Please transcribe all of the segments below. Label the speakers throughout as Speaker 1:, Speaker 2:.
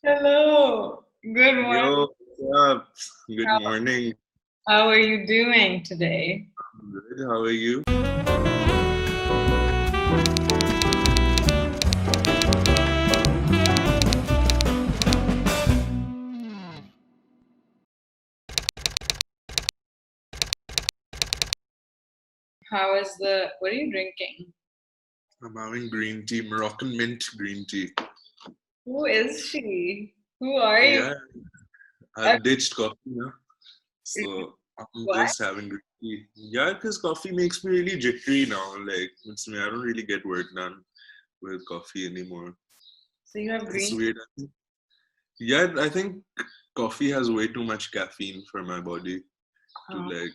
Speaker 1: Hello. Good morning.
Speaker 2: Yo, what's up? Good
Speaker 1: How,
Speaker 2: morning.
Speaker 1: how are you doing today?
Speaker 2: Good. How are you?
Speaker 1: How is what are you drinking?
Speaker 2: I'm having green tea, Moroccan mint green tea.
Speaker 1: Who is she? Who are you?
Speaker 2: Yeah,
Speaker 1: Uh,
Speaker 2: I've ditched coffee now, so I'm
Speaker 1: What?
Speaker 2: just having green tea. Yeah, because coffee makes me really jittery now. Like, I don't really get work done with coffee anymore.
Speaker 1: So you have
Speaker 2: It's
Speaker 1: green.
Speaker 2: weird. Yeah, I think coffee has way too much caffeine for my body to
Speaker 1: Oh,
Speaker 2: like.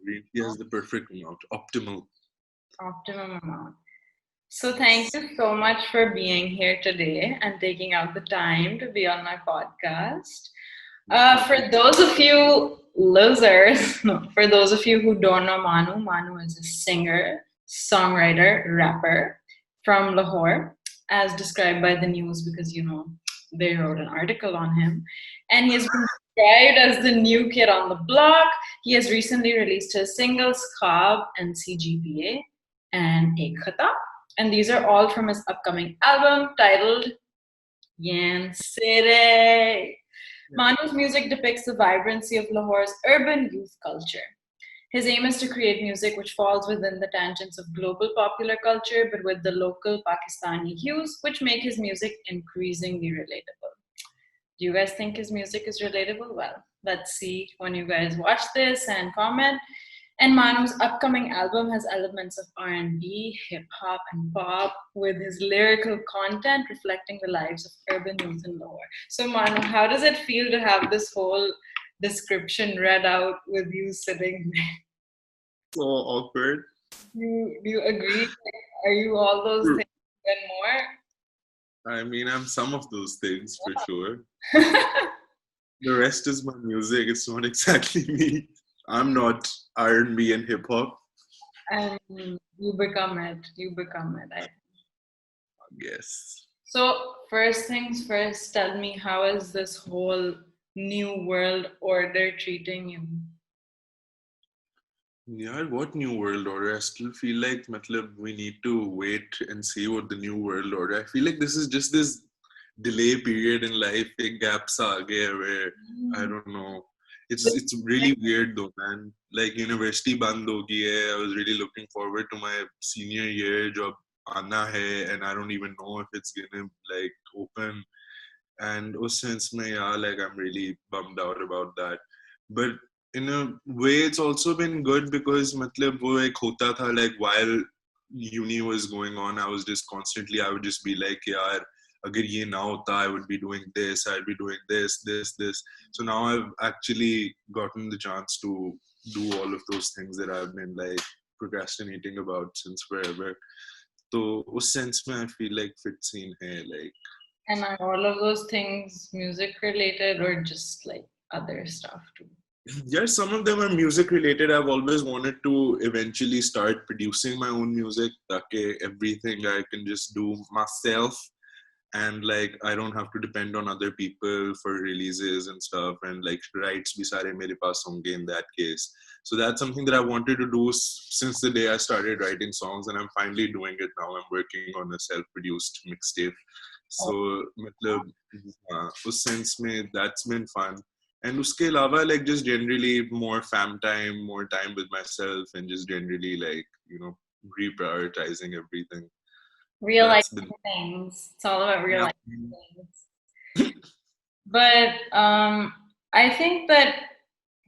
Speaker 2: Green tea has the perfect amount, optimal.
Speaker 1: optimum amount. So thank
Speaker 2: Yes.
Speaker 1: you so much for being here today and taking out the time to be on my podcast.
Speaker 2: Thank
Speaker 1: For
Speaker 2: you.
Speaker 1: those of you losers, no, for those of you who don't know Maanu, Maanu is a singer, songwriter, rapper from Lahore, as described by the news because they wrote an article on him. And he has been described as the new kid on the block. He has recently released his singles Khab and CGPA and Ek Khata. And these are all from his upcoming album titled Yan Sere. Manu's music depicts the vibrancy of Lahore's urban youth culture. His aim is to create music which falls within the tangents of global popular culture but with the local Pakistani hues, which make his music increasingly relatable. Do you guys think his music is relatable? Well, let's see when you guys watch this and comment. And Manu's upcoming album has elements of R&B, hip hop, and pop, with his lyrical content reflecting the lives of urban youth in Lahore. So, Manu, how does it feel to have this whole description read out with you sitting there?
Speaker 2: So awkward.
Speaker 1: Do you agree? Like, are you all those things and
Speaker 2: I mean, I'm some of those things for sure.
Speaker 1: more?
Speaker 2: The rest is my music. It's not exactly me. I'm not R&B and hip hop,
Speaker 1: And you become it. You become it.
Speaker 2: I guess.
Speaker 1: So, first things first, tell me, how is this whole new world order treating you?
Speaker 2: Yeah, what new world order? I still feel like we need to wait and see what the new world order. I feel like this is just this delay period in life, एक gaps आ गए where I don't know. It's really weird though, man. Like university बंद हो गई है. I was really looking forward to my senior year job आना है, and I don't even know if it's gonna like open. And उस sense में yeah, like I'm really bummed out about that. But in a way, it's also been good because मतलब वो एक होता था like while uni was going on, I would just be like यार अगर ये ना होता I would be doing this, I'd be doing this. So now I've actually gotten the chance to do all of those things that I've been like procrastinating about since forever. तो उस sense में I feel like fit scene है like.
Speaker 1: And are all of those things music related or just like other stuff too?
Speaker 2: Yes, some of them are music related. I've always wanted to eventually start producing my own music. Okay, everything I can just do myself, and like I don't have to depend on other people for releases and stuff. And like rights bhi sare mere paas honge in that case. So that's something that I wanted to do since the day I started writing songs, and I'm finally doing it now. I'm working on a self-produced mixtape. So, मतलब, उस sense में that's been fun. And उसके अलावा like just generally more fam time, more time with myself, and just generally like reprioritizing everything.
Speaker 1: Realizing
Speaker 2: That's been
Speaker 1: things. It's all about
Speaker 2: yeah.
Speaker 1: realizing things. But I think that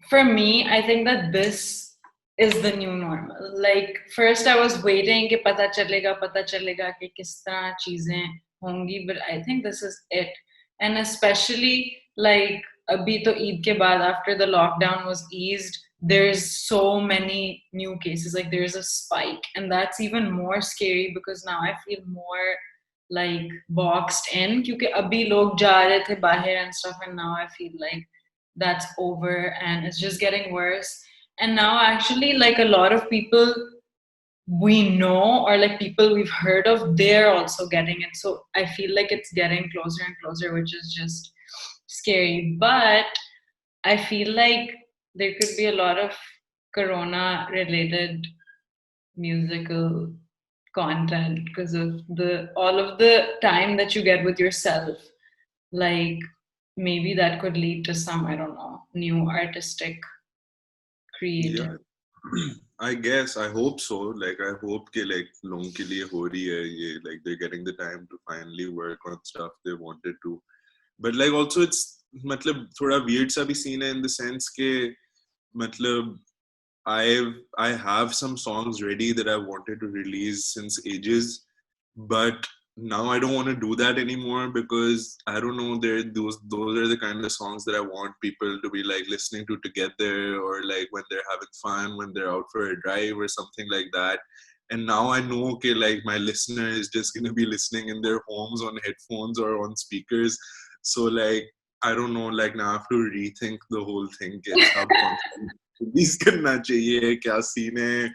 Speaker 1: for me, I think that this is the new normal. Like first, I was waiting कि पता चलेगा कि किस तरह चीजें होंगी. But I think this is it. And especially like अभी तो ईद के बाद after the lockdown was eased, there's so many new cases. Like there's a spike, and that's even more scary because now I feel more like boxed in क्योंकि अभी लोग जा रहे थे बाहर and stuff, and now I feel like that's over and it's just getting worse. And now actually like a lot of people we know or like people we've heard of, they're also getting it. So I feel like it's getting closer and closer, which is just scary. But I feel like there could be a lot of corona related musical content because of the all of the time that you get with yourself. Like maybe that could lead to some, I don't know, new artistic creative.
Speaker 2: Yeah. I guess I hope so. Like I hope कि like लोगों के लिए हो रही है ये, like they're getting the time to finally work on stuff they wanted to. But like also it's मतलब थोड़ा weird सा भी scene है in the sense के मतलब I have some songs ready that I wanted to release since ages, but now I don't want to do that anymore because I don't know. Those are the kind of songs that I want people to be like listening to together, or like when they're having fun, when they're out for a drive or something like that. And now I know, okay, like my listener is just gonna be listening in their homes on headphones or on speakers. So like I don't know, like now I have to rethink the whole thing. It's how release करना चाहिए क्या scene है.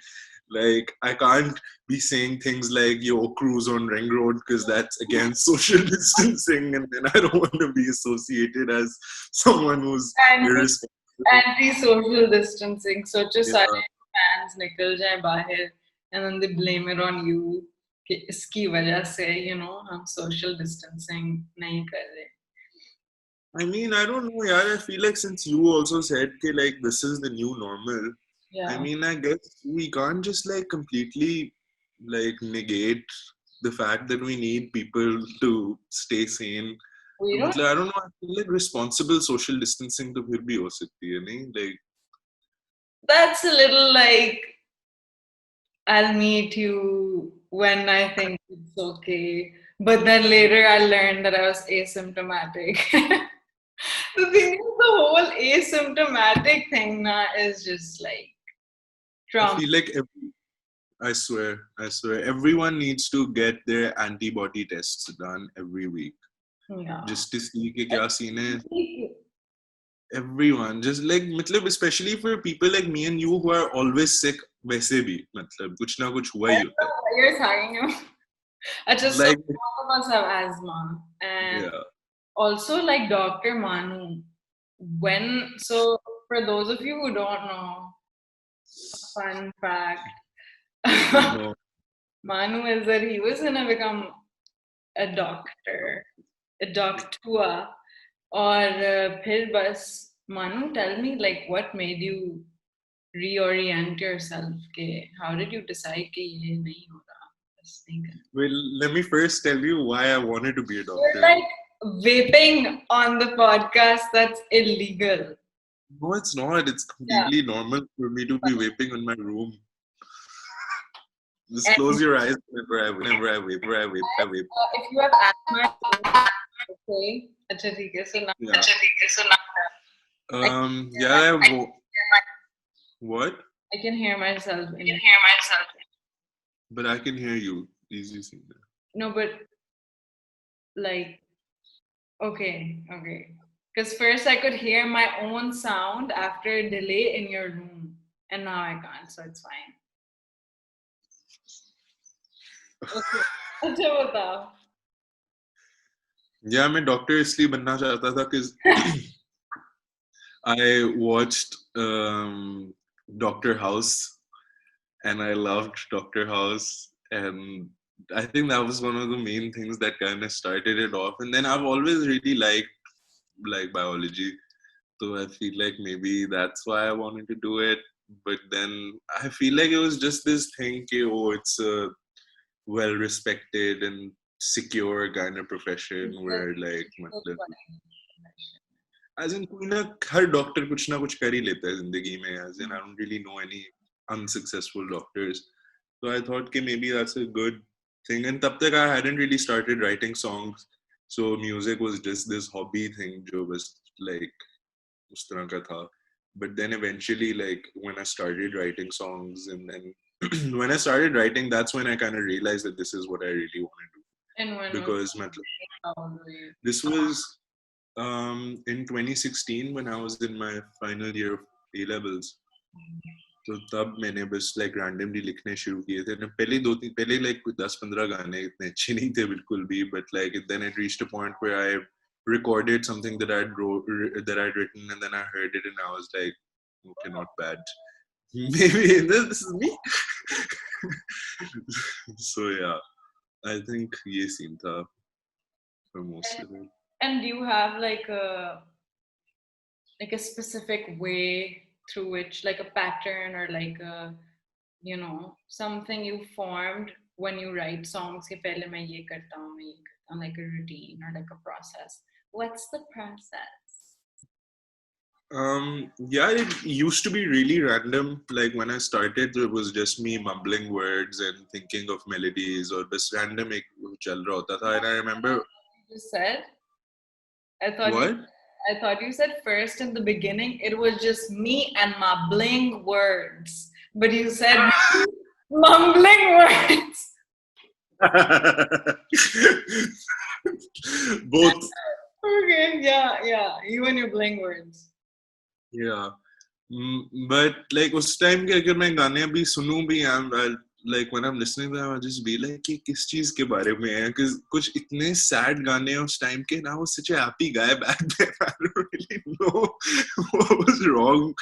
Speaker 2: Like I can't be saying things like yo cruise on ring road because that's against social distancing, and then I don't want to be associated as someone who's
Speaker 1: Anti
Speaker 2: irresponsible.
Speaker 1: Anti-social distancing. सोचो
Speaker 2: Yeah.
Speaker 1: सारे fans निकल जाए बाहर and then they blame it on you कि इसकी वजह से हम social distancing नहीं कर रहे.
Speaker 2: I mean, I don't know, yaar. I feel like since you also said that like this is the new normal, I
Speaker 1: Yeah,
Speaker 2: mean, I guess we can't just like completely like negate the fact that we need people to stay sane.
Speaker 1: we don't.
Speaker 2: मतलब I don't know. I feel like responsible social distancing तो फिर भी हो सकती है नहीं? Like
Speaker 1: That's a little like I'll meet you when I think it's okay, but then later I learned that I was asymptomatic. The thing is, the whole asymptomatic thing now is just like
Speaker 2: I
Speaker 1: trauma.
Speaker 2: feel like I swear, everyone needs to get their antibody tests done every week
Speaker 1: Yeah.
Speaker 2: just to see कि क्या scene है. Everyone, just like मतलब especially for people like me and you who are always sick, वैसे भी मतलब कुछ ना कुछ हुआ
Speaker 1: I
Speaker 2: ही
Speaker 1: don't
Speaker 2: होता
Speaker 1: know what you're talking about. I
Speaker 2: है.
Speaker 1: just so
Speaker 2: Like
Speaker 1: all of us have asthma, and
Speaker 2: yeah,
Speaker 1: also like Dr. Manu. So for those of you who don't know, fun fact,
Speaker 2: no,
Speaker 1: Manu is that he was gonna become a doctor, a doctor, or फिर बस Manu, tell me like what made you reorient yourself? के how did you decide कि ये नहीं हो रहा, बस नहीं करना?
Speaker 2: well, let me first tell you why I wanted to be a
Speaker 1: You're
Speaker 2: doctor.
Speaker 1: like vaping on the podcast. That's illegal.
Speaker 2: No, it's not. It's
Speaker 1: Yeah.
Speaker 2: completely normal for me to be vaping in my room. Just
Speaker 1: And
Speaker 2: close your eyes whenever I vape.
Speaker 1: if you have asthma, okay. अच्छा ठीक है. So now
Speaker 2: Yeah.
Speaker 1: I can hear
Speaker 2: Yeah. What?
Speaker 1: I can hear myself in.
Speaker 2: But I can hear you. Easy thing.
Speaker 1: No, but like okay. Because first I could hear my own sound after a delay in your room, and now I can't, so it's fine. Okay. अच्छा बताओ.
Speaker 2: Yeah, मैं doctor इसलिए बनना चाहता था because I watched Doctor House and I loved Doctor House, and I think that was one of the main things that kind of started it off. And then I've always really liked like biology, so I feel like maybe that's why I wanted to do it. But then I feel like it was just this thing कि oh, it's a well respected and secure kind of profession where like मतलब as in कोई ना हर doctor कुछ ना कुछ कर ही लेता है जिंदगी में. As in I don't really know any unsuccessful doctors, so I thought कि maybe that's a good thing. And तब तक I hadn't really started writing songs, so music was just this hobby thing जो बस like उस तरह का था. But then eventually like when I started writing songs, and then when I started writing, that's when I kind of realized that this is what I really want to do.
Speaker 1: And when was
Speaker 2: Because
Speaker 1: how old were you?
Speaker 2: this was in 2016 when I was in my final year of A levels. तो तब मैंने बस like randomly लिखने शुरू किए थे. पहले like 10-15 गाने इतने अच्छे नहीं थे बिल्कुल भी, but like then it reached a point where I recorded something that I'd written, and then I heard it and I was like, okay, not bad. Maybe this is me. So yeah, I think ये scene था for most of it.
Speaker 1: And do you have like a specific way through which, like a pattern or like a, you know, something you formed when you write songs ke pehle main ye karta hu, main ye karta hu, like a routine or like a process? What's the process?
Speaker 2: Yeah, it used to be really random. Like when I started, it was just me mumbling words and thinking of melodies or just random ek chal raha hota tha. And I remember
Speaker 1: You said, I thought you
Speaker 2: what?
Speaker 1: I thought you said first in the beginning it was just me and mumbling words. But you said mumbling words.
Speaker 2: Both.
Speaker 1: Okay, yeah. You and your bling words.
Speaker 2: Yeah. But like उस time के अगर मैं गाने अभी सुनूं भी, like when I'm listening to them, I'll just be like कि किस चीज के बारे में है, because कुछ इतने sad गाने हैं उस time के, and I was such a happy guy back then. I don't really know what was wrong,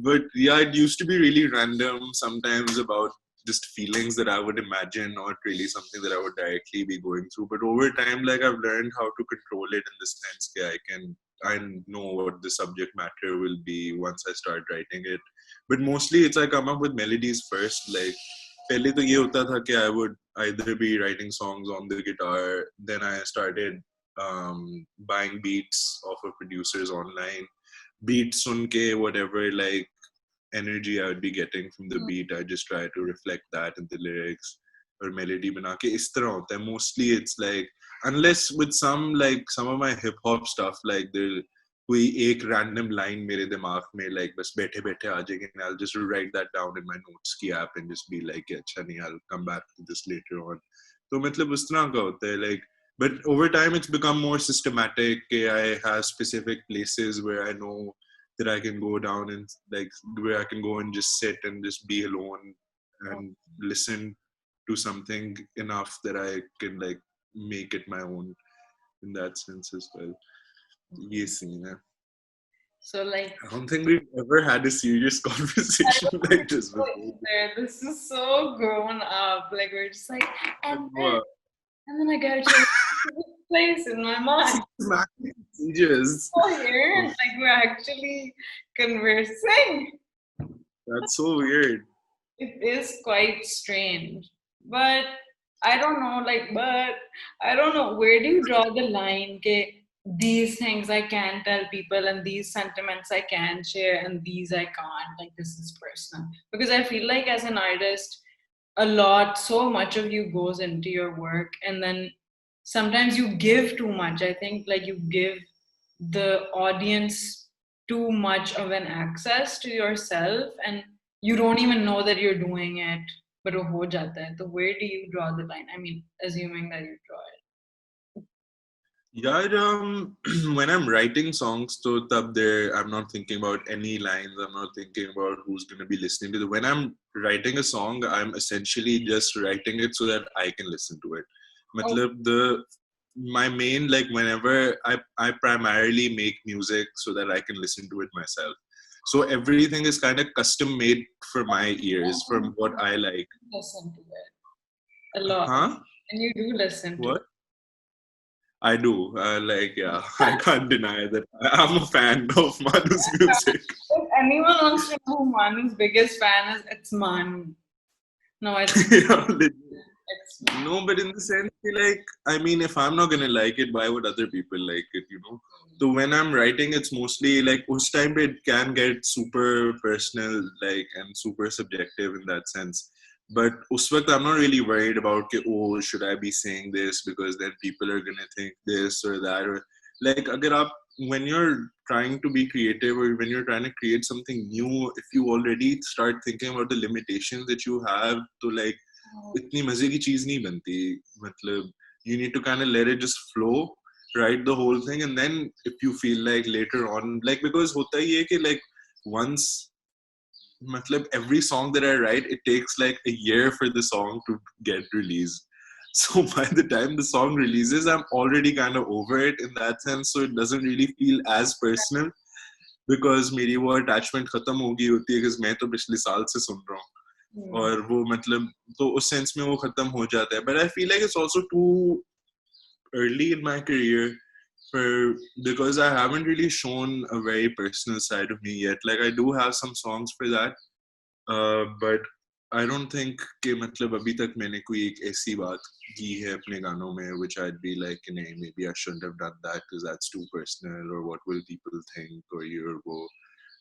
Speaker 2: but yeah, it used to be really random sometimes about just feelings that I would imagine, not really something that I would directly be going through. But over time, like I've learned how to control it in the sense that I know what the subject matter will be once I start writing it. But mostly it's I come up with melodies first. Like पहले तो ये होता था कि I would either be writing songs on the guitar, then I started buying beats off of producers online. Beats सुन के whatever like energy I would be getting from the beat, I just try to reflect that in the lyrics or melody बना के इस तरह होता है. Mostly it's like, unless with some of my hip hop stuff, like there कोई एक random line मेरे दिमाग में like बस बैठे बैठे आ जाएगी, and I'll just write that down in my notes की app and just be like अच्छा नहीं, I'll come back to this later on. तो मतलब उस तरह का होता है like. But over time it's become more systematic. I have specific places where I know that I can go down and like where I can go and just sit and just be alone and listen to something enough that I can like make it my own in that sense as well. Yes, Nina.
Speaker 1: So like
Speaker 2: I don't think we've ever had a serious conversation like this before.
Speaker 1: This is so grown up. Like we're just like, and
Speaker 2: Wow.
Speaker 1: then I go to this place in my mind.
Speaker 2: Serious.
Speaker 1: Oh, here, like we're actually conversing.
Speaker 2: That's so weird.
Speaker 1: It is quite strange, but I don't know. Where do you draw the line? Okay, these things I can tell people, and these sentiments I can share, and these I can't. Like this is personal, because I feel like as an artist, so much of you goes into your work, and then sometimes you give too much. I think like you give the audience too much of an access to yourself, and you don't even know that you're doing it, but wo ho jata hai. So where do you draw the line? I mean, assuming that you draw it.
Speaker 2: Yeah, when I'm writing songs, so tab there, I'm not thinking about any lines. I'm not thinking about who's going to be listening to it. When I'm writing a song, I'm essentially just writing it so that I can listen to it. Matlab, my main, like whenever I primarily make music so that I can listen to it myself. So everything is kind of custom made for my ears, from what I like.
Speaker 1: Listen to it a lot.
Speaker 2: Huh?
Speaker 1: And you do listen to
Speaker 2: What? I do. Yeah, I can't deny that I'm a fan of Maanu's music.
Speaker 1: If anyone wants to know who Manu's biggest fan is, it's Manu. No, it's
Speaker 2: No, but in the sense, like, I mean, if I'm not gonna like it, why would other people like it, you know? So when I'm writing, it's mostly like, ush time it can get super personal, like, and super subjective in that sense. But us waqt, I'm not really worried about, oh, should I be saying this because then people are gonna think this or that, or like, when you're trying to be creative or when you're trying to create something new, if you already start thinking about the limitations that you have to like इतनी मजे की चीज नहीं बनती मतलब you need to kind of let it just flow, write the whole thing, and then if you feel like later on, like because होता ही है कि like once matlab, every song that I write, it takes like a year for the song to get released. So by the time the song releases, I'm already kind of over it in that sense. So it doesn't really feel as personal because मेरी वो attachment खत्म हो गई होती है because मैं तो पिछले साल से सुन रहा हूँ और वो मतलब तो उस sense में वो खत्म हो जाता है. But I feel like it's also too early in my career for because I haven't really shown a very personal side of me yet. Like I do have some songs for that, but I don't think कि मतलब अभी तक मैंने कोई एक ऐसी बात की है अपने गानों में which I'd be like नहीं maybe I shouldn't have done that because that's too personal or what will people think or ये और वो.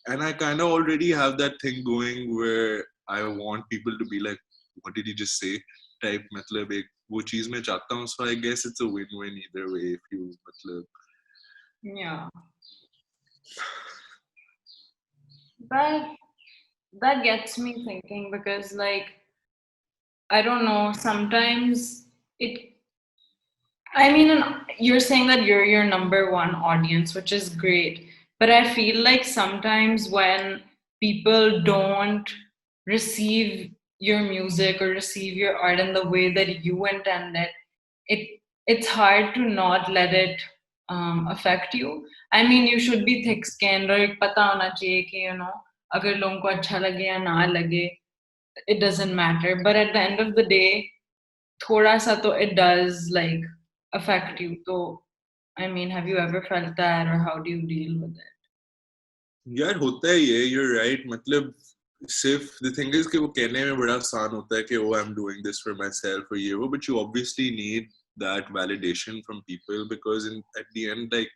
Speaker 2: And I kind of already have that thing going where I want people to be like what did he just say type मतलब एक वो चीज मैं चाहता हूँ. So I guess it's a win-win either way if you मतलब
Speaker 1: Yeah. That gets me thinking because like I don't know, sometimes it I mean you're saying that you're your number one audience, which is great, but I feel like sometimes when people don't receive your music or receive your art in the way that you intended, it's hard to not let it affect you. I mean, you should be thick-skinned और एक पता होना चाहिए कि अगर लोगों को अच्छा लगे या ना लगे, it doesn't matter. But at the end of the day, थोड़ा सा तो it does like affect you. So, I mean, have you ever felt that, or how do you deal with it?
Speaker 2: यार होता है ये you're right मतलब सिर्फ the thing is कि वो कहने में बड़ा आसान होता है कि oh I'm doing this for myself or ये वो but you obviously need that validation from people because at the end like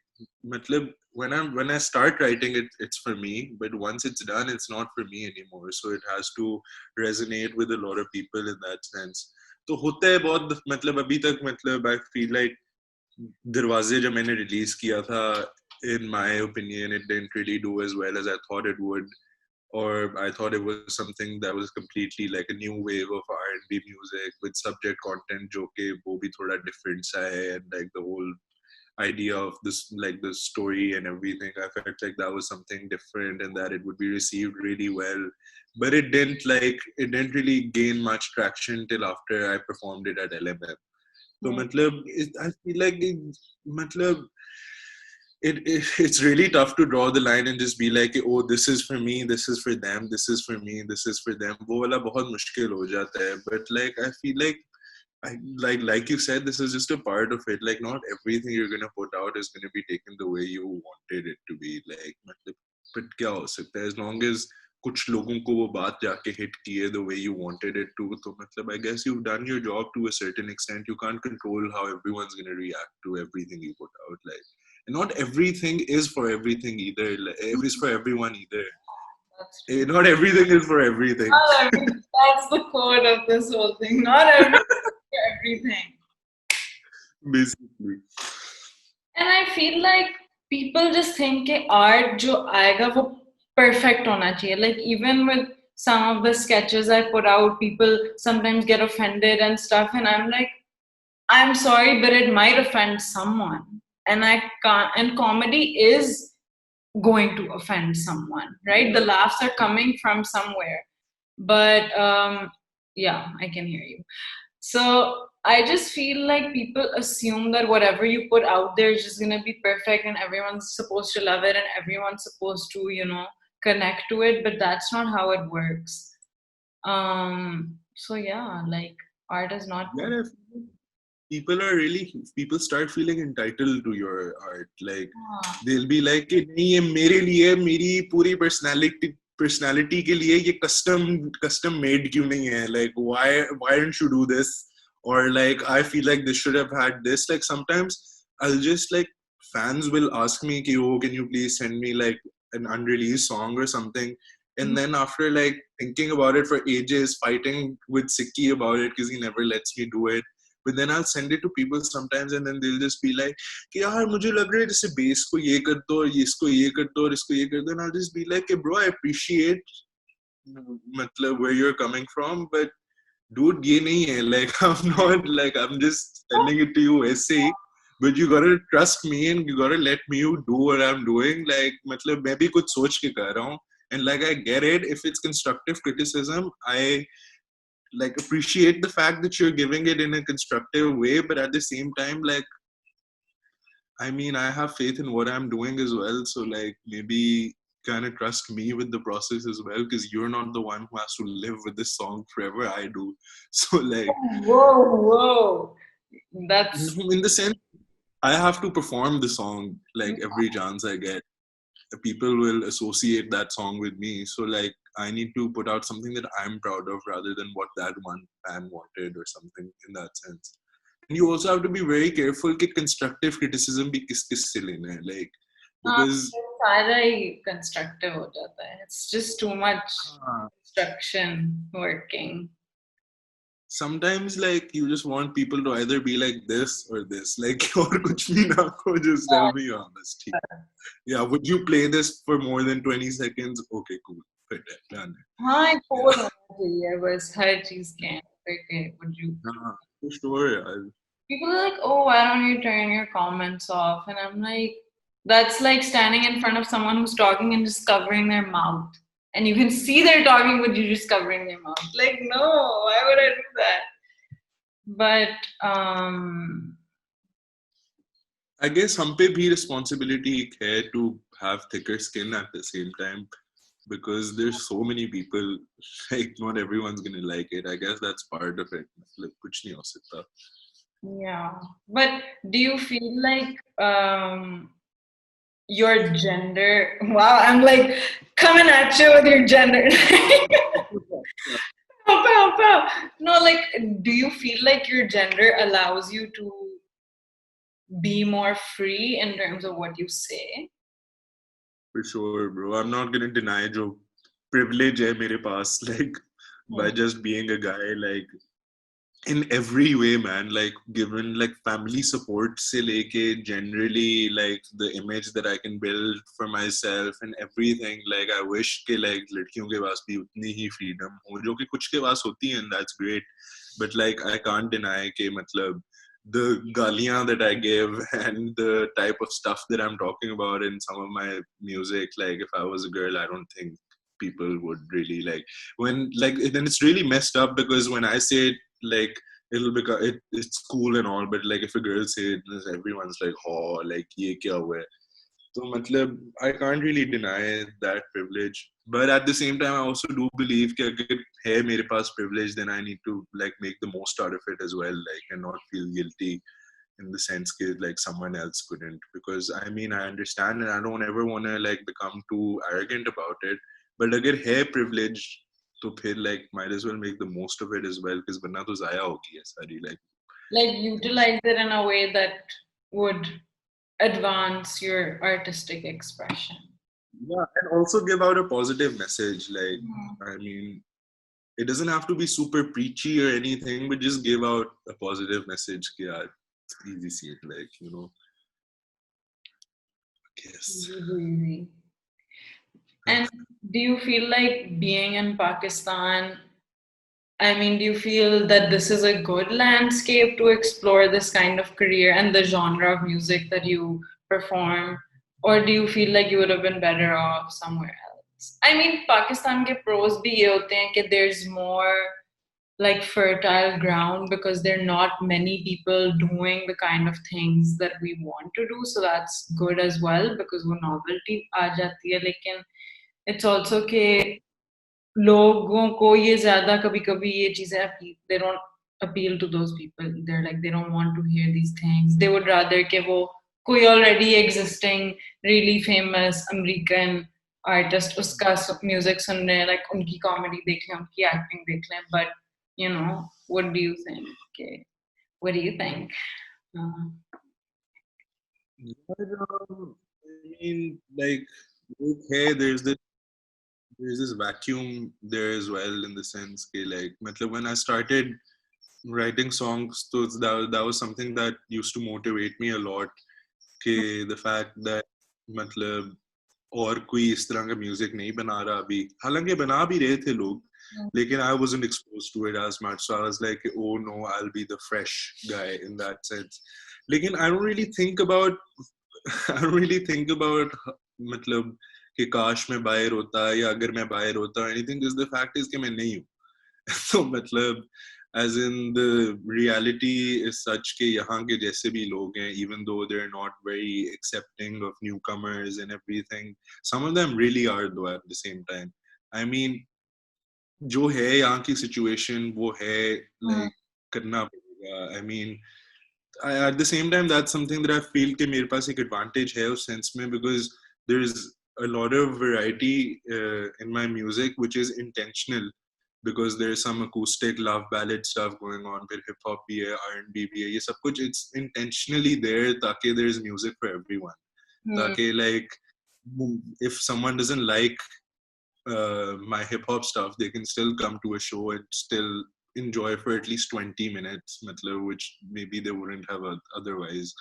Speaker 2: मतलब when I start writing it's for me but once it's done it's not for me anymore so it has to resonate with a lot of people in that sense. तो होता है बहुत मतलब अभी तक मतलब I feel like दरवाजे जब मैंने रिलीज किया था in my opinion it didn't really do as well as I thought it would or I thought it was something that was completely like a new wave of R&B music with subject content जो कि वो भी थोड़ा different सा है and like the whole idea of this like the story and everything I felt like that was something different and that it would be received really well but it didn't really gain much traction till after I performed it at LMM. So मतलब I feel like मतलब it's really tough to draw the line and just be like oh this is for me this is for them this is for me this is for them वो वाला बहुत मुश्किल हो जाता है but like I feel like like you said this is just a part of it like not everything you're going to put out is going to be taken the way you wanted it to be like मतलब but क्या हो सकता है as long as कुछ लोगों को वो बात जाके hit की है the way you wanted it to तो मतलब I guess you've done your job to a certain extent you can't control how everyone's going to react to everything you put out like and not everything is for everything either like, is for everyone either.
Speaker 1: That's true.
Speaker 2: Not everything is for everything.
Speaker 1: That's the core of this whole thing. Not everything.
Speaker 2: Basically.
Speaker 1: And I feel like people just think कि art जो आएगा वो perfect होना चाहिए. Like even with some of the sketches I put out, people sometimes get offended and stuff, and I'm like, I'm sorry, but it might offend someone, and I can't. And comedy is going to offend someone, right? The laughs are coming from somewhere, but yeah, I can hear you. So I just feel like people assume that whatever you put out there is just gonna be perfect and everyone's supposed to love it and everyone's supposed to, connect to it, but that's not how it works. So yeah, like art is not
Speaker 2: Yeah, people start feeling entitled to your art. Like they'll be like, नहीं ये मेरे लिए मेरी पूरी personality के लिए ये custom made क्यों नहीं है? Like why don't you do this? Or like I feel like this should have had this. Like sometimes I'll just like fans will ask me कि oh can you please send me like an unreleased song or something. And then after like thinking about it for ages, fighting with Sikki about it because he never lets me do it. But then I'll send it to people sometimes and then they'll just be like कि यार मुझे लग रहा है जैसे bass को ये कर दो और इसको ये कर दो और इसको ये कर दो and I'll just be like bro I appreciate मतलब where you're coming from but dude ये नहीं है like I'm not like I'm just sending it to you ऐसे but you gotta trust me and you gotta let me do what I'm doing like मतलब मैं भी कुछ सोच के कर रहा हूँ And like, I get it. If it's constructive criticism, I like appreciate the fact that you're giving it in a constructive way. But at the same time, like, I mean, I have faith in what I'm doing as well. So like, maybe kind of trust me with the process as well, because you're not the one who has to live with this song forever. I do. So like,
Speaker 1: Whoa, whoa. That's
Speaker 2: in the sense, I have to perform the song like every chance I get. People will associate that song with me. So like, I need to put out something that I'm proud of rather than what that one fan wanted or something in that sense. And you also have to be very careful that constructive criticism be kis kis se lena hai, like,
Speaker 1: हाँ,
Speaker 2: because
Speaker 1: सारा ही constructive हो जाता है. It's just too much
Speaker 2: uh,
Speaker 1: construction working.
Speaker 2: sometimes like you just want people to either be like this or this, like और कुछ भी ना हो, just tell me your honesty. Yeah, would you play this for more than 20 seconds? Okay, cool. Fit it, done.
Speaker 1: हाँ, एक
Speaker 2: Yeah.
Speaker 1: होना चाहिए बस हर चीज के. Okay, would you?
Speaker 2: For sure, yeah.
Speaker 1: People are like, oh, why don't you turn your comments off? And I'm like, that's like standing in front of someone who's talking and just covering their mouth. And you can see they're talking, but you're just covering their mouth. Like, no, why would I do that? But
Speaker 2: I guess हम पे भी responsibility है to have thicker skin at the same time, because there's so many people, like not everyone's gonna like it. I guess that's part of it. Like, कुछ नहीं हो सकता.
Speaker 1: yeah. But do you feel like your gender? Wow, I'm like coming at you with your gender. No, like, do you feel like your gender allows you to be more free in terms of what you say?
Speaker 2: For sure, bro. I'm not gonna deny जो privilege है मेरे पास, like by just being a guy, like in every way, man. Like, given like family support se leke, generally like the image that I can build for myself and everything. Like, I wish ke like ladkiyon ke paas bhi utni hi freedom ho jo ki kuch ke paas hoti hai, and that's great. But like, I can't deny ke matlab the galiyan that I give and the type of stuff that I'm talking about in some of my music. Like, if I was a girl, I don't think people would really like when like then it's really messed up, because when I say it, like it'll become it's cool and all, but like if a girl say it, everyone's like, oh, like ye kya hua hai? So matlab, I can't really deny that privilege, but at the same time I also do believe that if hai mere paas privilege, then I need to like make the most out of it as well, like, and not feel guilty in the sense that like someone else couldn't. Because I mean, I understand and I don't ever want to like become too arrogant about it, but agar hai privilege तो फिर like might as well make the most of it as well, because वरना तो जाया होगी ये सारी
Speaker 1: Like utilize it in a way that would advance your artistic expression.
Speaker 2: yeah, and also give out a positive message. Like, I mean, it doesn't have to be super preachy or anything, but just give out a positive message. Yeah, it's easy see it, like, you know. Yes.
Speaker 1: Easy. And do you feel like being in Pakistan, I mean, do you feel that this is a good landscape to explore this kind of career and the genre of music that you perform? Or do you feel like you would have been better off somewhere else? I mean, Pakistan ke pros bhi ye hote hain कि there's more like fertile ground because there are not many people doing the kind of things that we want to do. So that's good as well because वो novelty आ जाती है. लेकिन it's also कि लोगों को ये ज्यादा कभी-कभी ये चीजें they don't appeal to those people. They're like they don't want to hear these things. They would rather कि वो कोई already existing really famous American artist उसका music सुन रहे हैं, like उनकी comedy देख लें, उनकी acting देख लें. But you know, what do you think? Okay, what do you think?
Speaker 2: I mean, like, hey, there's this vacuum there as well, in the sense that, like, matlab, when I started writing songs, so that was something that used to motivate me a lot. The fact that matlab और कोई इस तरह का music नहीं बना रहा अभी, हालांकि बना भी रहे थे लोग, लेकिन I wasn't exposed to it as much, so I was like, oh no, I'll be the fresh guy in that sense. लेकिन I don't really think about matlab कि काश मैं बाहर होता या अगर मैं बाहर होता anything just the fact is कि मैं नहीं हूँ तो मतलब as in the reality is such कि यहाँ के जैसे भी लोग हैं even though they're not very accepting of newcomers and everything some of them really are though at the same time I mean जो है यहाँ की situation वो है like करना पड़ेगा I mean at the same time that's something that I feel कि मेरे पास एक advantage है उस sense में because there's a lot of variety in my music which is intentional because there's some acoustic love ballad stuff going on फिर hip hop भी है R&B भी है ये सब कुछ it's intentionally there ताकि there's music for everyone ताकि like if someone doesn't like my hip hop stuff they can still come to a show and still enjoy for at least 20 minutes matlab, which maybe they wouldn't have otherwise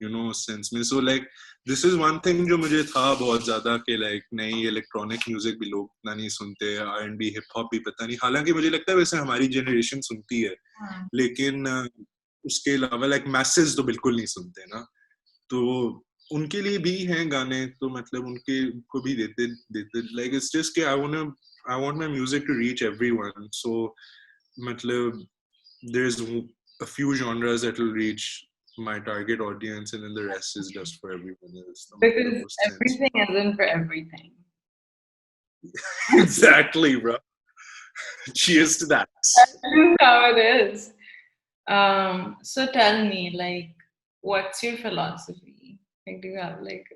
Speaker 2: you know sense में so like this is one thing जो मुझे था बहुत ज़्यादा कि like नहीं electronic music भी लोग इतना नहीं सुनते R&B hip hop भी पता नहीं हालांकि मुझे लगता है वैसे हमारी generation सुनती है लेकिन उसके अलावा like masses तो बिल्कुल नहीं सुनते ना तो उनके लिए भी हैं गाने तो मतलब उनके को भी देते देते like it's just कि I want my music to reach everyone so मतलब there's a few genres that will reach my target audience and then the rest is just for everyone else
Speaker 1: because everything isn't for everything.
Speaker 2: Exactly bro cheers to that
Speaker 1: That's how it is. So tell me like what's your philosophy like do you have like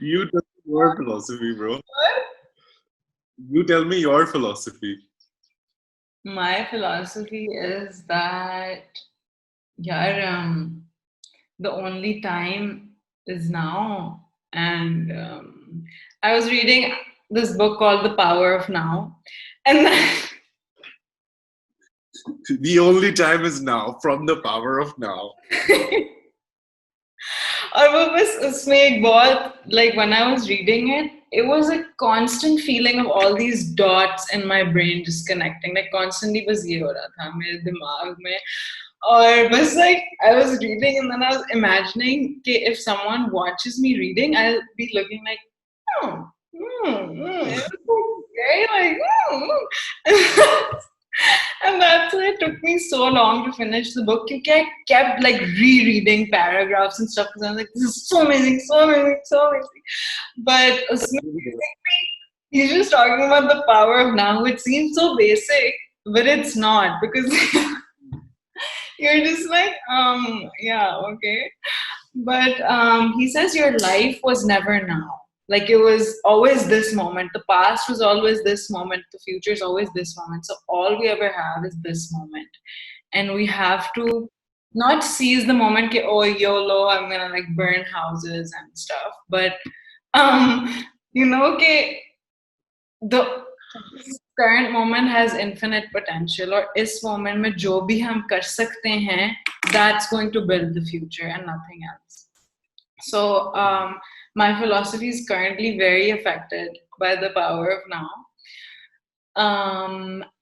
Speaker 2: you tell me your philosophy bro you tell me your philosophy
Speaker 1: my philosophy is that the only time is now and I was reading this book called The Power of Now and then
Speaker 2: the only time is now from The Power of Now
Speaker 1: और वो बस उसमें एक बहुत like when I was reading it was a constant feeling of all these dots in my brain just connecting like constantly बस ये हो रहा था मेरे दिमाग में और बस like I was reading and then I was imagining कि if someone watches me reading I'll be looking like it was very like and that's why it took me so long to finish the book because I kept like rereading paragraphs and stuff because I was like, this is so amazing, so amazing, so amazing. But he's just talking about the power of now, which seems so basic, but it's not because you're just like, yeah, okay. But he says your life was never now. Like it was always this moment. The past was always this moment. The future is always this moment. So all we ever have is this moment. And we have to not seize the moment, ke, oh, YOLO, I'm gonna like burn houses and stuff. But you know, okay, the current moment has infinite potential or इस moment में जो भी हम कर सकते हैं that's going to build the future and nothing else. So my philosophy is currently very affected by the power of now.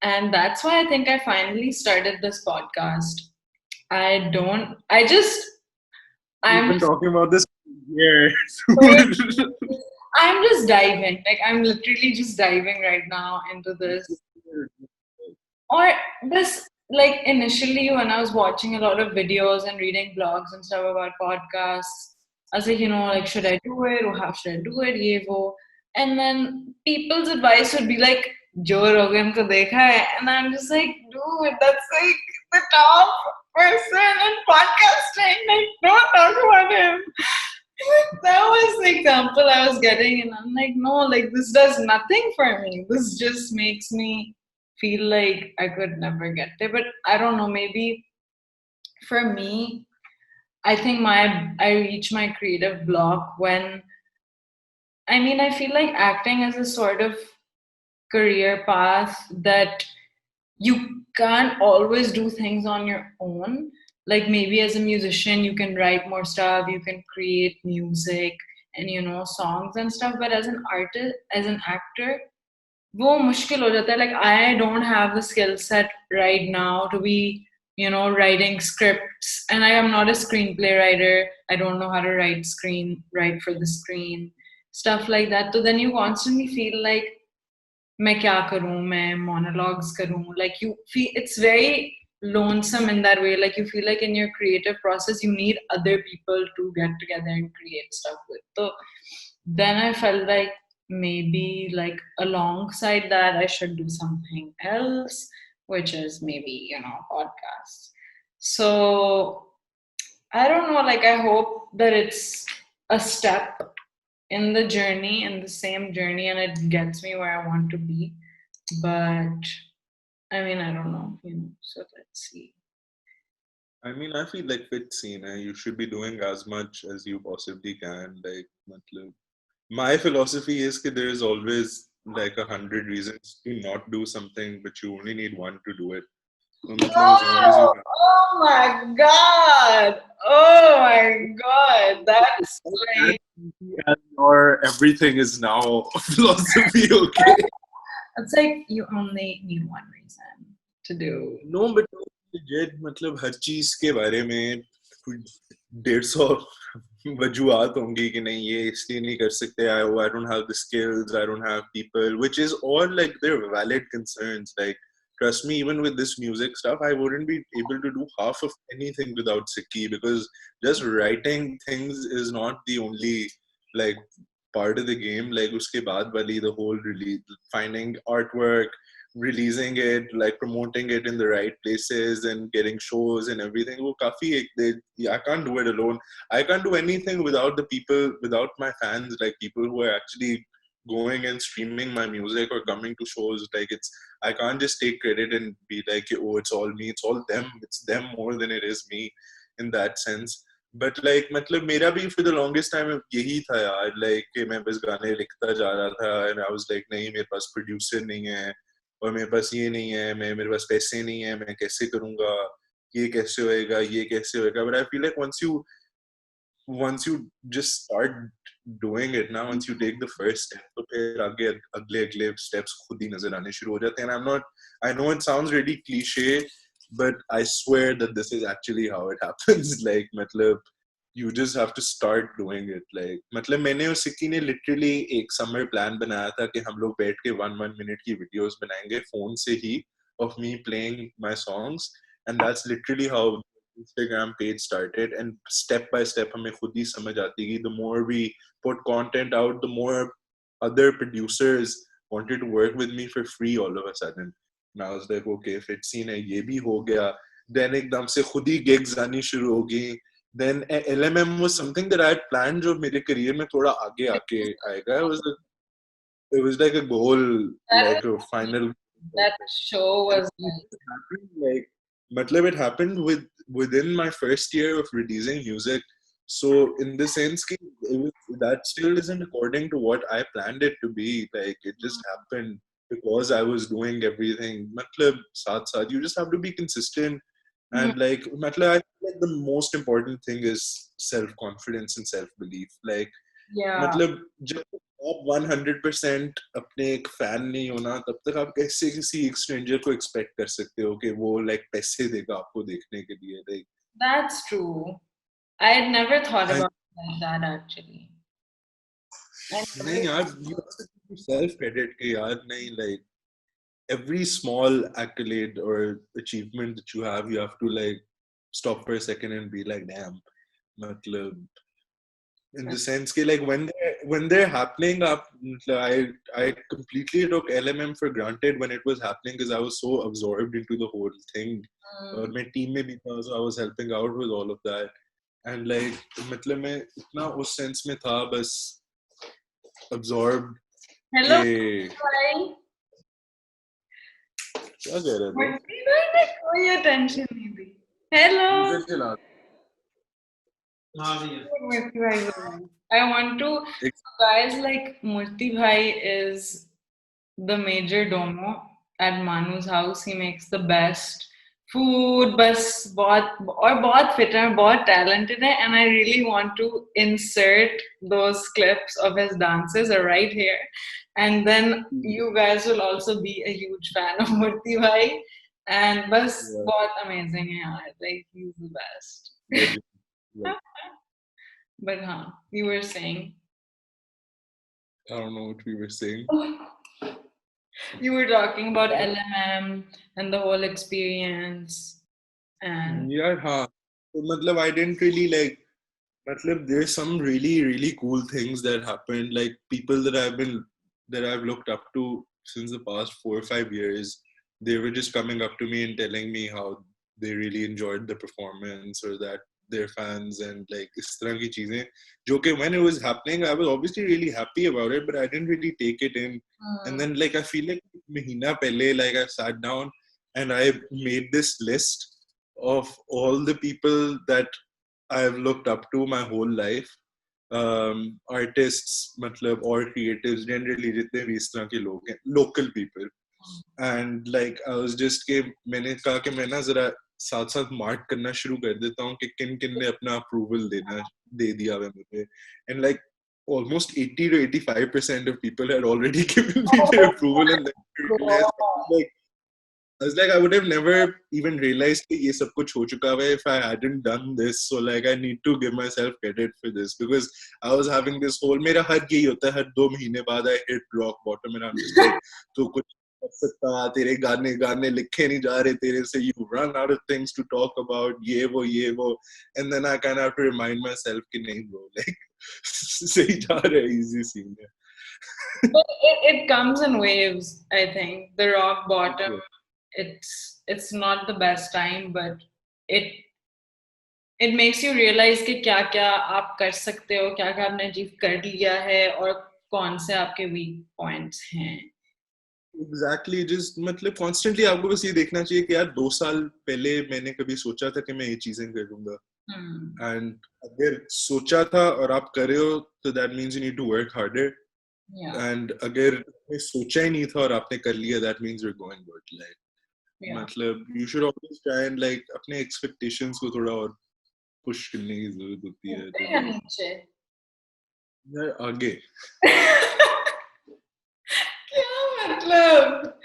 Speaker 1: And that's why I think I finally started this podcast. I've
Speaker 2: been
Speaker 1: just
Speaker 2: talking about this years.
Speaker 1: I'm just diving. Like I'm literally just diving right now into this. Or this, like initially when I was watching a lot of videos and reading blogs and stuff about podcasts, I was like, like should I do it or how should I do it? Ye wo. And then people's advice would be like, Joe Rogan ko dekha hai, and I'm just like, dude, that's like the top person in podcasting. Like, don't talk about him. That was the example I was getting, and I'm like, no, like this does nothing for me. This just makes me feel like I could never get there. But I don't know, maybe for me, I think I reach my creative block when I feel like acting is a sort of career path that you can't always do things on your own. Like maybe as a musician, you can write more stuff, you can create music and songs and stuff. But as an artist, as an actor, वो मुश्किल हो जाता है. Like I don't have the skill set right now to be writing scripts, and I am not a screenplay writer. I don't know how to write for the screen, stuff like that. So then you constantly feel like मैं क्या करूं, मैं monologues करूं, like you feel it's very lonesome in that way. Like you feel like in your creative process you need other people to get together and create stuff with. So then I felt like maybe like alongside that I should do something else, which is maybe podcasts. So I don't know, like I hope that it's a step in the journey, in the same journey, and it gets me where I want to be. But I mean, I don't know, so let's see.
Speaker 2: I mean, I feel like fit scene, you should be doing as much as you possibly can. Like, matlab, my philosophy is that there is always like 100 reasons to not do something, but you only need one to do it. So, matlab, as long as you
Speaker 1: Oh, oh my God. Oh my God. That's like,
Speaker 2: and your everything is now philosophy, okay?
Speaker 1: it's like you only need one reason to do.
Speaker 2: No, but legit, मतलब हर चीज के बारे में 150 वजूहत होंगी कि नहीं ये इसलिए नहीं कर सकते. I don't have the skills, I don't have people, which is all like they're valid concerns. Like, trust me, even with this music stuff, I wouldn't be able to do half of anything without Sikki, because just writing things is not the only like part of the game. Like uske baad wali, the whole release, finding artwork, releasing it, like promoting it in the right places and getting shows and everything. वो काफी I can't do it alone. I can't do anything without the people, without my fans, like people who are actually going and streaming my music or coming to shows. Like I can't just take credit and be like, oh, it's all me. It's all them. It's them more than it is me, in that sense. But like, मतलब मेरा भी for the longest time यही था यार, like कि मैं बस गाने लिखता जा रहा था, and I was like, नहीं मेरे पास producer नहीं है, और मेरे पास ये नहीं है, मेरे पास पैसे नहीं है, मैं कैसे करूँगा, ये कैसे होएगा, ये कैसे होएगा. But I feel like once you just start doing it now, once you take the first step, तो फिर आगे अगले steps खुद ही नजर आने शुरू हो जाते हैं. And I know it sounds really cliche, but I swear that this is actually how it happens. Like, मतलब you just have to start doing it. Like, मतलब मैंने और सिक्की ने literally एक summer plan बनाया था कि हम लोग बैठ के 1 minute की videos बनाएंगे phone से ही, of me playing my songs, and that's literally how Instagram page started. And step by step हमें खुद ही समझ आती गई. The more we put content out, the more other producers wanted to work with me for free all of a sudden. And I was like, okay, if it's seen है ये भी हो गया. Then एकदम से खुद ही gigs आनी शुरू हो गई. Then LMM was something that I had planned जो मेरे career में थोड़ा आगे आके आएगा. It was like a goal,
Speaker 1: That,
Speaker 2: like a final.
Speaker 1: that show
Speaker 2: And
Speaker 1: was
Speaker 2: it happened like, matlab, it happened within my first year of releasing music. So in the sense कि that still isn't according to what I planned it to be. Like, it just happened because I was doing everything. Matlab, साथ you just have to be consistent.
Speaker 1: like,
Speaker 2: And like, matlab, I feel like the most important thing is self-confidence and self-belief. Like,
Speaker 1: yeah.
Speaker 2: मतलब जब आप 100% अपने एक fan नहीं होना, तब तक आप कैसे किसी एक स्ट्रेंजर को एक्सपेक्ट कर सकते हो कि वो लाइक पैसे देगा आपको देखने के लिए. Like,
Speaker 1: That's true. I had never thought
Speaker 2: I
Speaker 1: about it like that actually. I
Speaker 2: नहीं
Speaker 1: never,
Speaker 2: यार, you have to give yourself credit कि यार नहीं, like every small accolade or achievement that you have to like stop for a second and be like, damn. मतलब in the sense that like when they're happening up, I completely took LMM for granted when it was happening because I was so absorbed into the whole thing. और my team में भी था, so I was helping out with all of that. And like, मतलब मैं इतना उस sense में था बस absorbed
Speaker 1: hello,
Speaker 2: कि
Speaker 1: bye.
Speaker 2: क्या कह रहे थे?
Speaker 1: कोई attention नहीं दी. Hello.
Speaker 2: इधर चला.
Speaker 1: Murthy Bhai is alive. I want to, guys, like Murthy Bhai is the major domo at Manu's house. He makes the best food, बस बहुत fit है, बहुत talented है, and I really want to insert those clips of his dances right here, and then you guys will also be a huge fan of Murthy Bhai. And बस
Speaker 2: Yeah,
Speaker 1: बहुत amazing है यार. Like he's the best.
Speaker 2: legend. Yeah.
Speaker 1: But हाँ, you were saying.
Speaker 2: I don't know what we were saying.
Speaker 1: You were talking about LMM and the whole experience and
Speaker 2: Yeah, हाँ. So, matlab, I didn't really like. Matlab, there's some really, really cool things that happened. Like people that I've looked up to since the past 4 or 5 years. They were just coming up to me and telling me how they really enjoyed the performance or that they're fans and like is tarah ki cheezein. Jo कि when it was happening, I was obviously really happy about it, but I didn't really take it in. And then like I feel like mahina pehle, like I sat down and I made this list of all the people that I've looked up to my whole life. Artists, matlab, or creatives, generally जितने भी इस तरह के लोग हैं, local people. And like I was just कि मैंने कहा कि मैं ना जरा साथ साथ मार्क करना शुरू कर देता हूँ कि किन किन ने अपना अप्रूवल दे दिया है मुझे. And like almost 80 to 85% of people had already given me their approval, and then I realized like I was like, I would have never even realized that this सब कुछ हो चुका है if I hadn't done this. So like, I need to give myself credit for this because I was having this whole. मेरा हर यही होता है हर 2 महीने बाद I hit rock bottom and I'm just like, तू कुछ कर सकता, तेरे गाने लिखे नहीं जा रहे तेरे से, you run out of things to talk about, ये वो, and then I kind of have to remind myself कि नहीं bro, like सही जा रहा है, easy scene है.
Speaker 1: but it comes in waves, I think. The rock bottom, it's not the best time, but it it makes you realize कि क्या क्या आप कर सकते हो, क्या क्या आपने अचीव कर लिया है और कौन से आपके weak points हैं.
Speaker 2: एग्जैक्टली just मतलब कॉन्स्टेंटली आपको बस ये देखना चाहिए कि यार 2 साल पहले मैंने कभी सोचा था कि मैं ये चीजें करूंगा, एंड अगर सोचा था और आप कर रहे हो तो that means you need to work harder,
Speaker 1: Yeah,
Speaker 2: and अगर आपने सोचा ही नहीं था और आपने कर लिया that means you are going good. Like
Speaker 1: yeah.
Speaker 2: मतलब you should always try and like अपने एक्सपेक्टेशंस को थोड़ा और पुश करने की जरूरत होती है.
Speaker 1: ऊपर
Speaker 2: तो
Speaker 1: या
Speaker 2: लाइक
Speaker 1: नीचे?
Speaker 2: यार आगे
Speaker 1: क्या मतलब?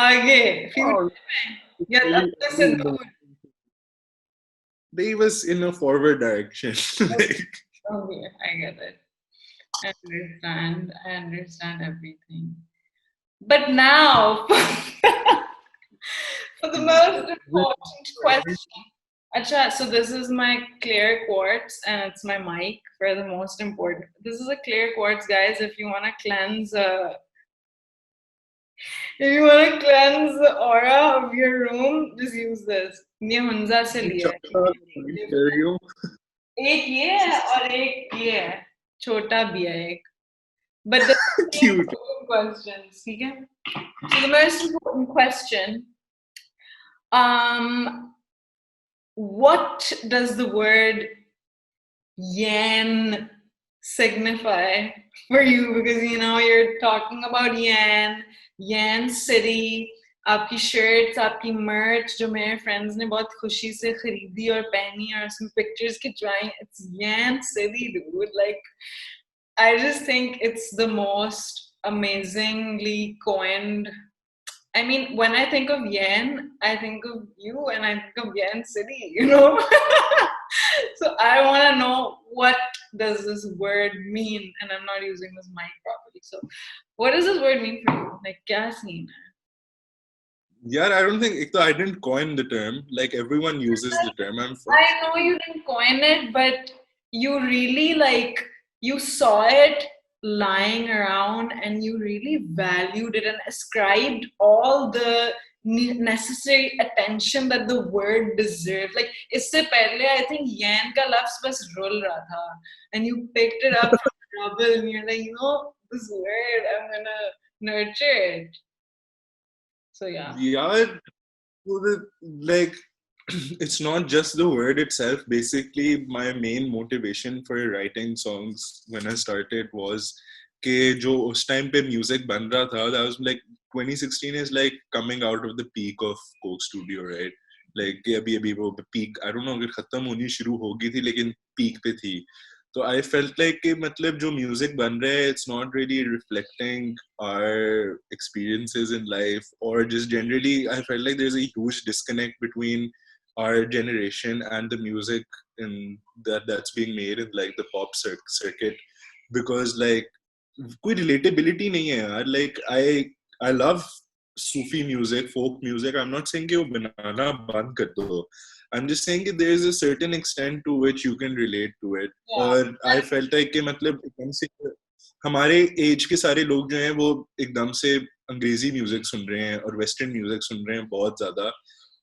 Speaker 1: आगे फ्यूचर में या तब तक santoor?
Speaker 2: they was in a forward direction. Like,
Speaker 1: Okay, I get it. I understand everything. But now, for the most important question. Acha, so this is my clear quartz and it's my mic for the most important. This is a clear quartz, guys. If you want to cleanse, if you want to cleanse the aura of your room, just use this. ये हुंजा से लिया है. एक ये है और एक ये है. छोटा भी है एक. But the
Speaker 2: cute.
Speaker 1: questions, ठीक है? So the most important question, what does the word yen signify for you? Because you know you're talking about yen city, आपकी shirts, आपकी merch जो मेरे friends ने बहुत खुशी से खरीदी और पहनी और उसमें pictures खिंचवाई. It's yen city, dude. Like I just think it's the most amazingly coined. I mean, when I think of yen, I think of you and I think of yen city, you know? So I want to know what does this word mean? And I'm not using this mic properly. So what does this word mean for you? Like, kya scene hai?
Speaker 2: Yeah, I don't think I didn't coin the term. Like everyone uses the term.
Speaker 1: I know you didn't coin it, but you really like you saw it lying around and you really valued it and ascribed all the necessary attention that the word deserved. Like इससे पहले I think yen का लफ्ज़ बस rule रहा था and you picked it up from rubble and you're like, you know, this word I'm gonna nurture it. So yeah.
Speaker 2: Yeah, like it's not just the word itself. Basically, my main motivation for writing songs when I started was कि जो उस time पे music बन रहा था, that was like 2016 is like coming out of the peak of Coke Studio, right? Like कि अभी वो peak, I don't know अगर खत्म होनी शुरू होगी थी लेकिन peak पे थी. So I felt like कि मतलब जो music बन रहा है, it's not really reflecting our experiences in life, or just generally I felt like there's a huge disconnect between our generation and the music in that's being made in like the pop circuit, because like कोई relatability नहीं है यार. Like I love Sufi music, folk music. I'm not saying कि वो बनाना बंद कर दो. I'm just saying that there is a certain extent to which you can relate to it. और I felt like कि मतलब एकदम से हमारे एज के सारे लोग जो हैं वो एकदम से अंग्रेजी म्यूजिक सुन रहे हैं और वेस्टर्न म्यूजिक सुन रहे हैं बहुत ज्यादा.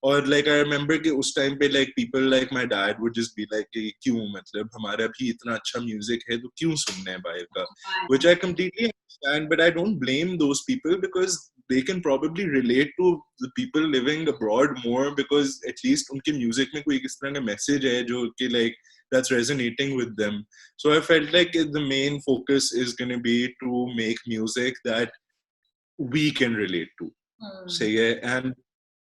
Speaker 2: और लाइक आई रिमेम्बर कि उस टाइम पे like people like my dad would just be like कि क्यों, मतलब हमारा भी इतना अच्छा म्यूजिक है तो क्यों सुनना है बाहर का, which I completely understand, but I don't blame those people because they can probably relate to the people living abroad more, because at least उनके म्यूजिक में कोई किस तरह का मैसेज है जो कि like that's resonating with them. So I felt like the main focus is going to be to make music that we can relate to. Say it. And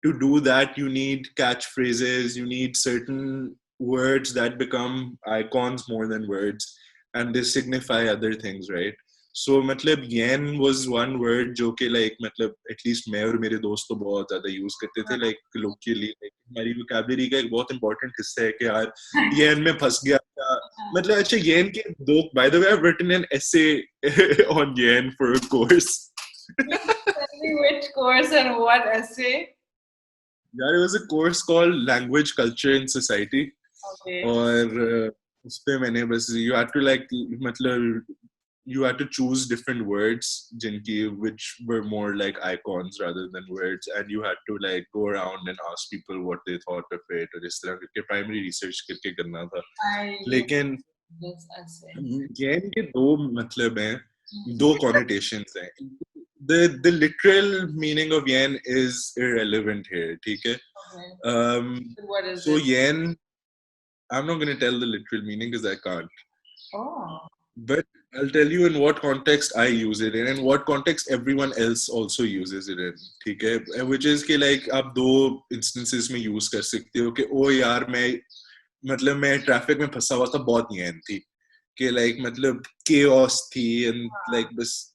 Speaker 2: to do that, you need catchphrases, you need certain words that become icons more than words, and they signify other things, right? So मतलब yen was one word जो कि like मतलब at least मैं और मेरे दोस्त तो बहुत ज़्यादा use करते थे, like colloquially, like हमारी vocabulary का एक बहुत important हिस्सा है कि यार yen में फंस गया था. मतलब अच्छा yen के दो, by the way I've written an essay on yen for a course.
Speaker 1: Tell me which course and what essay?
Speaker 2: Yeah, it was a course called Language, Culture and Society.
Speaker 1: Okay.
Speaker 2: और उस पे मैंने बस you had to like मतलब you had to choose different words जिनकी which were more like icons rather than words, and you had to like go around and ask people what they thought of it, और इस तरह करके primary research करके करना था. लेकिन
Speaker 1: This essay.
Speaker 2: ये इनके दो मतलब हैं, दो connotations हैं. The literal meaning of yen is irrelevant here, ठीक है?
Speaker 1: What is
Speaker 2: So
Speaker 1: it?
Speaker 2: yen, I'm not going to tell the literal meaning because I can't.
Speaker 1: Oh.
Speaker 2: But I'll tell you in what context I use it in, and what context everyone else also uses it in. ठीक है? Which is कि like आप दो instances में use कर सकते हो कि ओ यार मैं ट्रैफिक में फंसा हुआ था, बहुत yen थी कि like मतलब chaos थी, and like बस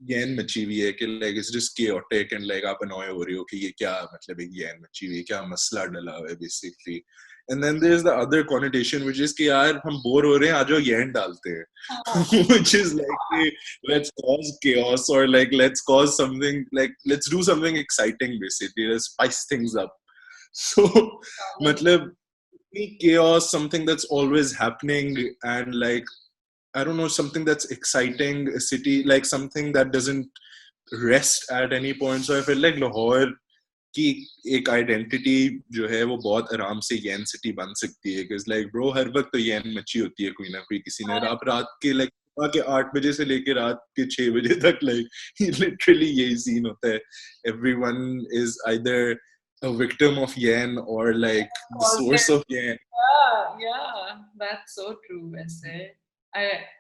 Speaker 2: yen मची हुई है कि like it's just chaotic and like आप annoy हो रही हो कि ये क्या मतलब एक yen मची हुई है, क्या मसला डला हुआ है basically. And then there's the other connotation which is कि यार हम बोर हो रहे हैं, आज yen डालते हैं. Which is like let's cause chaos, or like let's cause something, like let's do something exciting basically, let's spice things up. So matlab chaos, something that's always happening, and like I don't know, something that's exciting, a city, like something that doesn't rest at any point. So I feel like Lahore की एक identity जो है वो बहुत आराम से येन city बन सकती है, because like bro हर वक्त तो येन मची होती है कोई ना कोई किसी ने. आप रात के like सुबह के 8 बजे से लेके रात के 6 बजे तक like literally यही सीन होता है. Everyone is either a victim of yen or like the source of yen.
Speaker 1: Yeah, that's so true, essay.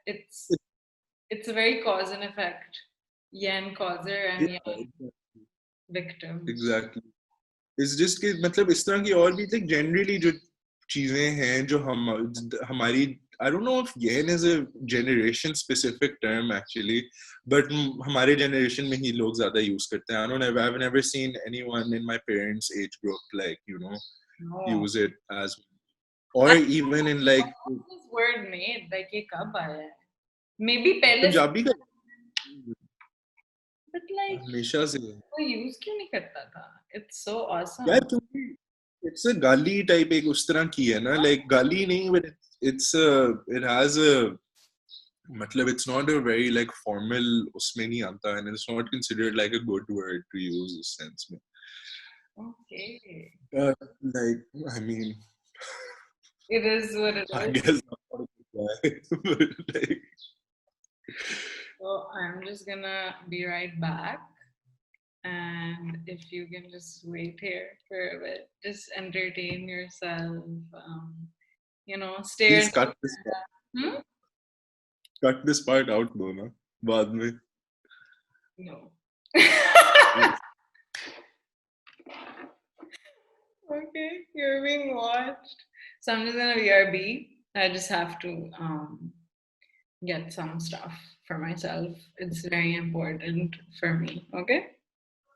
Speaker 1: It's a very cause and effect. Yen causer and
Speaker 2: Yeah,
Speaker 1: yen victim.
Speaker 2: exactly. It's just कि मतलब इस तरह की और भी like generally जो चीजें हैं जो हमारी, I don't know if yen is a generation specific term actually, but हमारे generation में ही लोग ज्यादा use करते हैं. I don't know, I've never seen anyone in my parents age group like use it as, or even in like
Speaker 1: this word made like ये कब आया है? Maybe पहले
Speaker 2: पंजाबी का
Speaker 1: but like
Speaker 2: हमेशा से
Speaker 1: कोई use क्यों नहीं करता था? It's so awesome.
Speaker 2: यार क्योंकि it's a गाली type एक उस तरह की है ना, like गाली नहीं, but it's it has a मतलब it's not a very like formal उसमें नहीं आता, and it's not considered like a good word to use in sense में.
Speaker 1: Okay.
Speaker 2: Like I mean
Speaker 1: It is what it
Speaker 2: I
Speaker 1: is.
Speaker 2: guess I'm not a good guy. But, like,
Speaker 1: So I'm just gonna be right back. And if you can just wait here for a bit, just entertain yourself, stare.
Speaker 2: please
Speaker 1: Hmm?
Speaker 2: cut this part out though ना बाद में.
Speaker 1: No. Okay, you're being watched. So I'm just gonna BRB. I just have to get some stuff for myself. It's very important for me. Okay.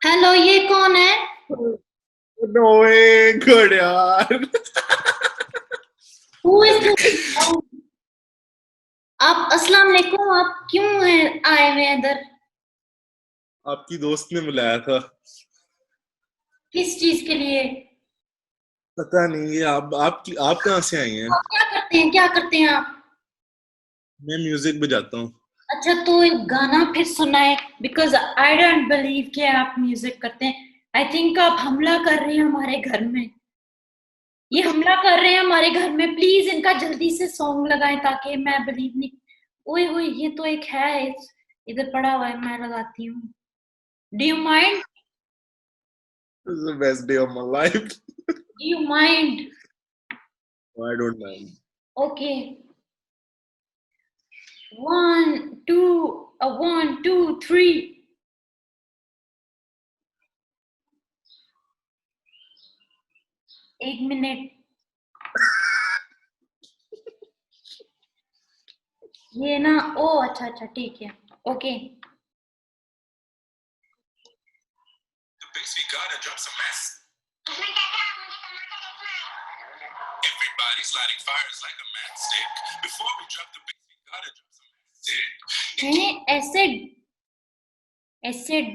Speaker 1: Hello, ये कौन है?
Speaker 2: No way, good yaar.
Speaker 1: Who is this? आप अस्सलाम वालेकुम, आप क्यों आए हुए इधर?
Speaker 2: आपकी दोस्त ने बुलाया था.
Speaker 1: किस चीज के लिए?
Speaker 2: पता नहीं. आप कहाँ से आई हैं?
Speaker 1: आप क्या करते हैं आप?
Speaker 2: मैं म्यूजिक बजाता हूँ.
Speaker 1: अच्छा, तो एक गाना फिर सुनाए, बिकॉज आई डोंट बिलीव कि आप म्यूजिक करते हैं. आई थिंक आप हमला कर रहे हैं हमारे घर में. ये हमला कर रहे हैं हमारे घर में. प्लीज इनका जल्दी से सॉन्ग लगाएं ताकि मैं बिलीव नहीं. ओए ओए, ये तो एक है इधर पड़ा हुआ है, मैं लगाती हूँ. Do you mind?
Speaker 2: This is the best day of my life.
Speaker 1: Do you mind?
Speaker 2: I don't mind.
Speaker 1: Okay. 1 2 3. एक मिनट. ये ना, ओ अच्छा अच्छा ठीक है. Okay. We gotta drop some mess. Everybody's lighting fires like a matchstick. Before we drop the beats, we gotta drop some acid. Acid.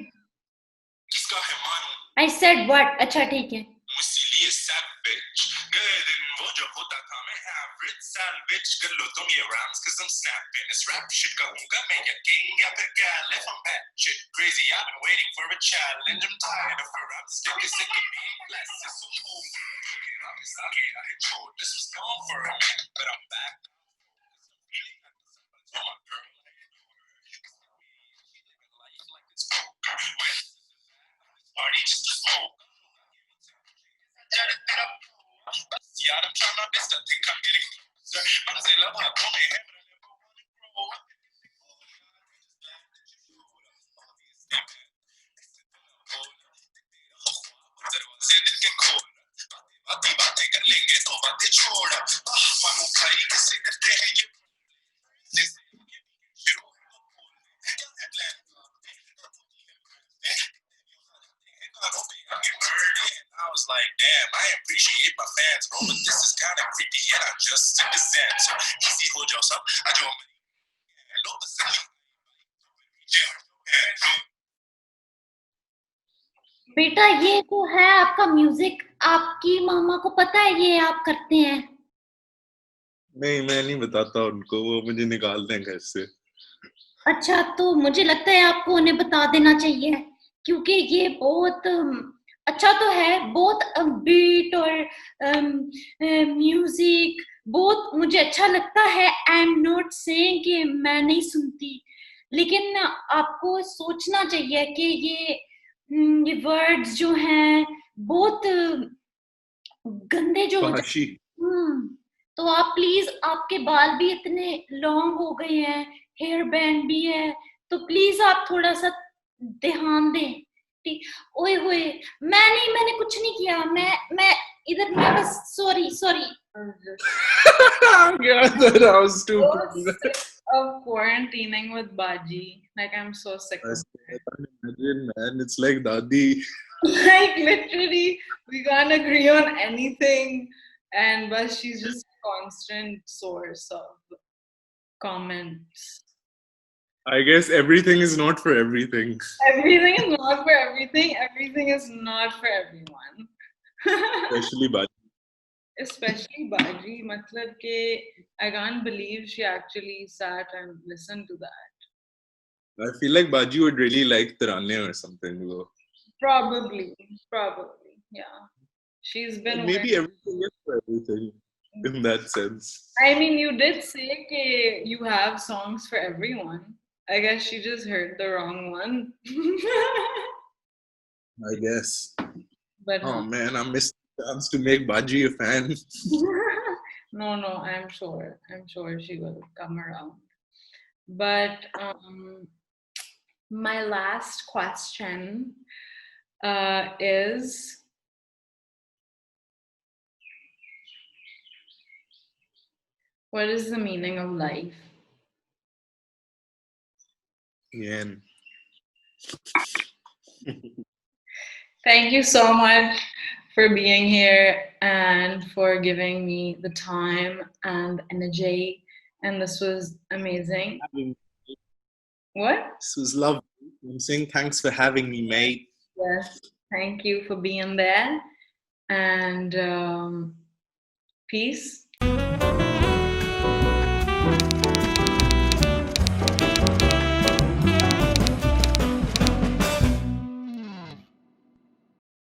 Speaker 1: किसका है मानू? I said what? अच्छा ठीक है. इसीलिए savage. Good and वो जो होता था मैं average salvage. कर लो तुम ये rhymes 'cause I'm snapping. This rap shit कहूँगा मैं या king या फिर gal if I'm bad shit crazy. I've been waiting for a challenge. I'm tired of her rap sick of being blasted. So cool. This was gone for a minute, but I'm back. Party just to smoke. यार I'm trying my best. I think I'm getting closer. I'm saying love how come here, but I never wanna grow. बातें कर लेंगे तो बातें छोड़. मानो भाई किसे करते हैं ये I was like, damn, I appreciate my fans, bro, but this is kind of creepy, and I just took the sense. Easy हो जाओ सब, आ जाओ लो तसल्ली. बेटा ये तो है आपका म्यूजिक. आपकी मामा को पता है ये आप करते हैं?
Speaker 2: नहीं, मैं नहीं बताता उनको. वो मुझे निकाल दें घर से.
Speaker 1: अच्छा, तो मुझे लगता है आपको उन्हें बता देना चाहिए, क्योंकि ये बहुत अच्छा तो है. बहुत बीट और म्यूजिक बहुत मुझे अच्छा लगता है. आई एम नॉट सेइंग कि मैं नहीं सुनती, लेकिन आपको सोचना चाहिए कि ये वर्ड्स जो हैं बहुत गंदे जो हो जाते हैं. तो आप प्लीज, आपके बाल भी इतने लॉन्ग हो गए हैं, हेयर बैंड भी है, तो प्लीज आप थोड़ा सा ध्यान दें. ओए होए, मैंने कुछ नहीं किया. मैं इधर मैं बस sorry.
Speaker 2: Yeah, that was stupid.
Speaker 1: Of quarantining with Baji. Like, I'm so sick of it.
Speaker 2: Imagine, man, it's like Dadi.
Speaker 1: Like, literally, we can't agree on anything, but she's just a constant source of comments.
Speaker 2: I guess everything is not for everything.
Speaker 1: Everything is not for everything. Everything is not for everyone. Especially Baji. Matlab ke I can't believe she actually sat and listened to that.
Speaker 2: I feel like Baji would really like Tarane or something though.
Speaker 1: Probably, yeah. She's been
Speaker 2: maybe everything is for everything in that sense.
Speaker 1: I mean, you did say that you have songs for everyone. I guess she just heard the wrong one.
Speaker 2: I guess.
Speaker 1: But
Speaker 2: oh man, I missed the chance to make Baji a fan.
Speaker 1: No, I'm sure she will come around. But my last question is, what is the meaning of life?
Speaker 2: Yeah.
Speaker 1: Thank you so much for being here and for giving me the time and energy. And this was amazing. What?
Speaker 2: This was lovely. I'm saying thanks for having me, mate.
Speaker 1: Yes. Thank you for being there. And peace.